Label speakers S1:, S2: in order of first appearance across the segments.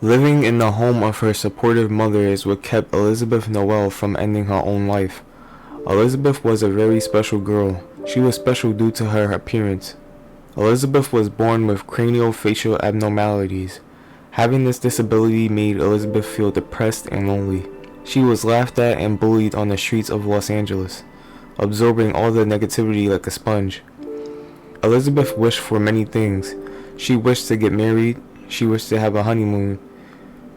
S1: Living in the home of her supportive mother is what kept Elizabeth Noel from ending her own life. Elizabeth was a very special girl. She was special due to her appearance. Elizabeth was born with craniofacial abnormalities. Having this disability made Elizabeth feel depressed and lonely. She was laughed at and bullied on the streets of Los Angeles, absorbing all the negativity like a sponge. Elizabeth wished for many things. She wished to get married, she wished to have a honeymoon,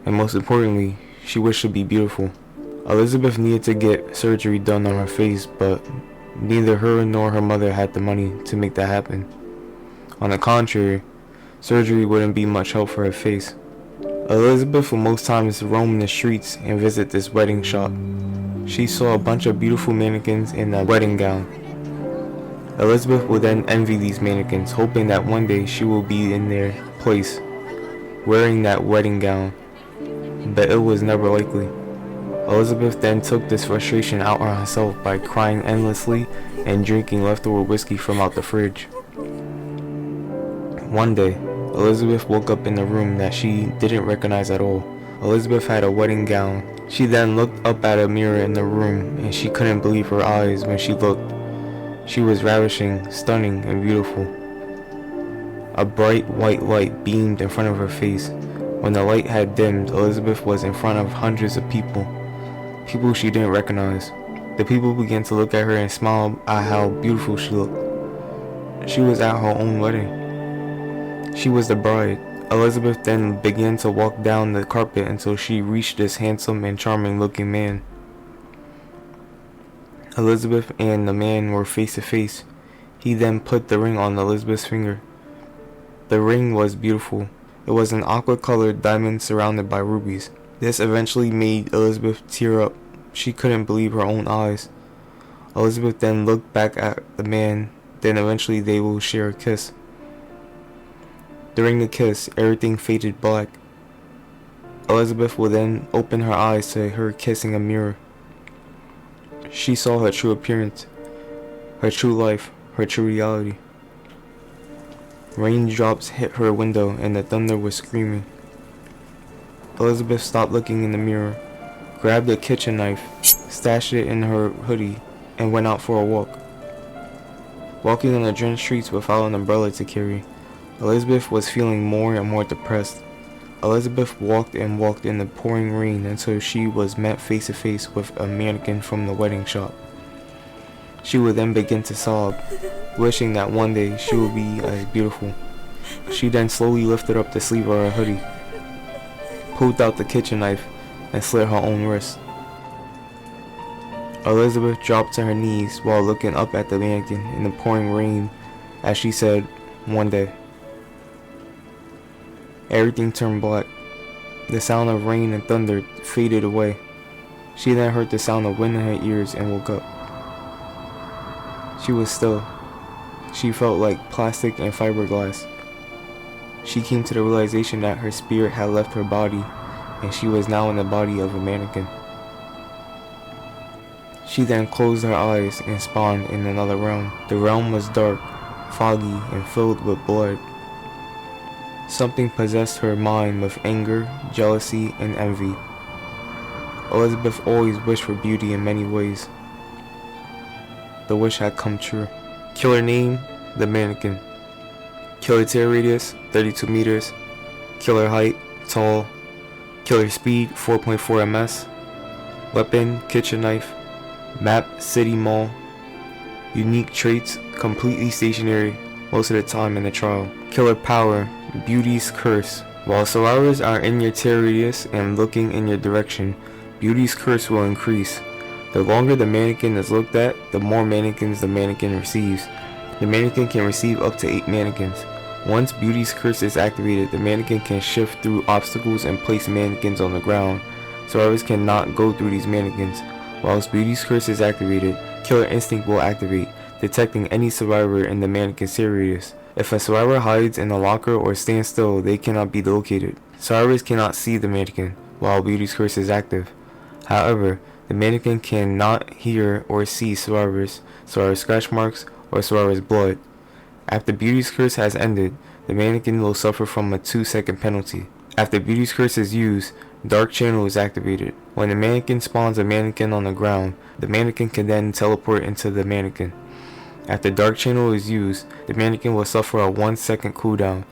S1: and most importantly, she wished to be beautiful. Elizabeth needed to get surgery done on her face, but neither her nor her mother had the money to make that happen. On the contrary, surgery wouldn't be much help for her face. Elizabeth would most times roam the streets and visit this wedding shop. She saw a bunch of beautiful mannequins in a wedding gown. Elizabeth would then envy these mannequins, hoping that one day she will be in their place, wearing that wedding gown. But it was never likely. Elizabeth then took this frustration out on herself by crying endlessly and drinking leftover whiskey from out the fridge. One day, Elizabeth woke up in a room that she didn't recognize at all. Elizabeth had a wedding gown. She then looked up at a mirror in the room and she couldn't believe her eyes when she looked. She was ravishing, stunning, and beautiful. A bright white light beamed in front of her face. When the light had dimmed, Elizabeth was in front of hundreds of people she didn't recognize. The people began to look at her and smile at how beautiful she looked. She was at her own wedding. She was the bride. Elizabeth then began to walk down the carpet until she reached this handsome and charming looking man. Elizabeth and the man were face to face. He then put the ring on Elizabeth's finger. The ring was beautiful. It was an aqua-colored diamond surrounded by rubies. This eventually made Elizabeth tear up. She couldn't believe her own eyes. Elizabeth then looked back at the man, then eventually they will share a kiss. During the kiss, everything faded black. Elizabeth would then open her eyes to her kissing a mirror. She saw her true appearance, her true life, her true reality. Raindrops hit her window and the thunder was screaming. Elizabeth stopped looking in the mirror, grabbed a kitchen knife, stashed it in her hoodie, and went out for a walk. Walking on the drenched streets without an umbrella to carry, Elizabeth was feeling more and more depressed. Elizabeth walked and walked in the pouring rain until she was met face to face with a mannequin from the wedding shop. She would then begin to sob, wishing that one day she would be as beautiful. She then slowly lifted up the sleeve of her hoodie, pulled out the kitchen knife, and slit her own wrist. Elizabeth dropped to her knees while looking up at the mannequin in the pouring rain as she said, "One day." Everything turned black. The sound of rain and thunder faded away. She then heard the sound of wind in her ears and woke up. She was still. She felt like plastic and fiberglass. She came to the realization that her spirit had left her body and she was now in the body of a mannequin. She then closed her eyes and spawned in another realm. The realm was dark, foggy, and filled with blood. Something possessed her mind with anger, jealousy, and envy. Elizabeth always wished for beauty in many ways. The wish had come true. Killer name, the Mannequin. Killer tear radius, 32 meters. Killer height, tall. Killer speed, 4.4 ms. Weapon, kitchen knife. Map, city mall. Unique traits, completely stationary most of the time in the trial. Killer power, Beauty's curse. While survivors are in your tear radius and looking in your direction, Beauty's curse will increase. The longer the mannequin is looked at, the more mannequins the mannequin receives. The mannequin can receive up to 8 mannequins. Once Beauty's curse is activated, the mannequin can shift through obstacles and place mannequins on the ground. Survivors cannot go through these mannequins. Whilst Beauty's curse is activated, Killer Instinct will activate, detecting any survivor in the mannequin's radius. If a survivor hides in a locker or stands still, they cannot be located. Survivors cannot see the mannequin while Beauty's curse is active. However, the mannequin cannot hear or see survivors' scratch marks, or survivors' blood. After Beauty's curse has ended, the mannequin will suffer from a 2-second penalty. After Beauty's curse is used, Dark Channel is activated. When the mannequin spawns a mannequin on the ground, the mannequin can then teleport into the mannequin. After Dark Channel is used, the mannequin will suffer a 1-second cooldown.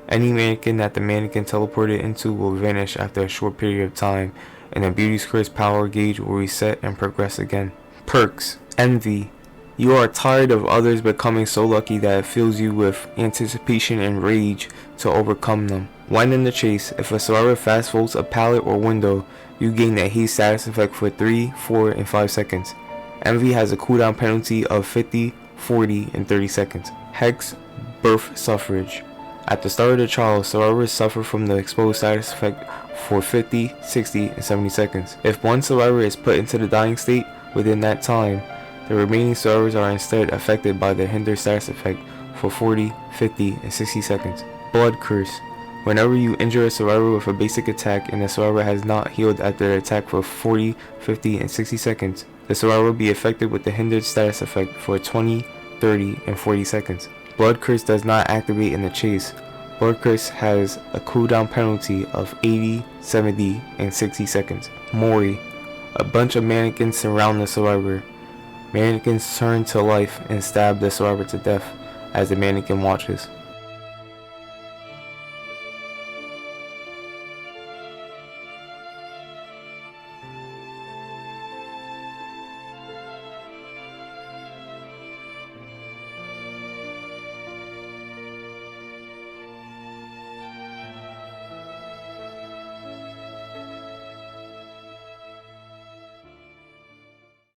S1: Any mannequin that the mannequin teleported into will vanish after a short period of time, and the Beauty's curse power gauge will reset and progress again. Perks. Envy. You are tired of others becoming so lucky that it fills you with anticipation and rage to overcome them. When in the chase, if a survivor fast folds a pallet or window, you gain a haste status effect for 3, 4, and 5 seconds. Envy has a cooldown penalty of 50, 40, and 30 seconds. Hex. Birth suffrage. At the start of the trial, survivors suffer from the exposed status effect for 50, 60, and 70 seconds. If one survivor is put into the dying state within that time, the remaining survivors are instead affected by the hinder status effect for 40, 50, and 60 seconds. Blood curse. Whenever you injure a survivor with a basic attack and the survivor has not healed after the attack for 40, 50, and 60 seconds, the survivor will be affected with the hindered status effect for 20, 30, and 40 seconds. Blood curse does not activate in the chase. Blood curse has a cooldown penalty of 80, 70, and 60 seconds. Mori. A bunch of mannequins surround the survivor. Mannequins turn to life and stab the survivor to death as the mannequin watches.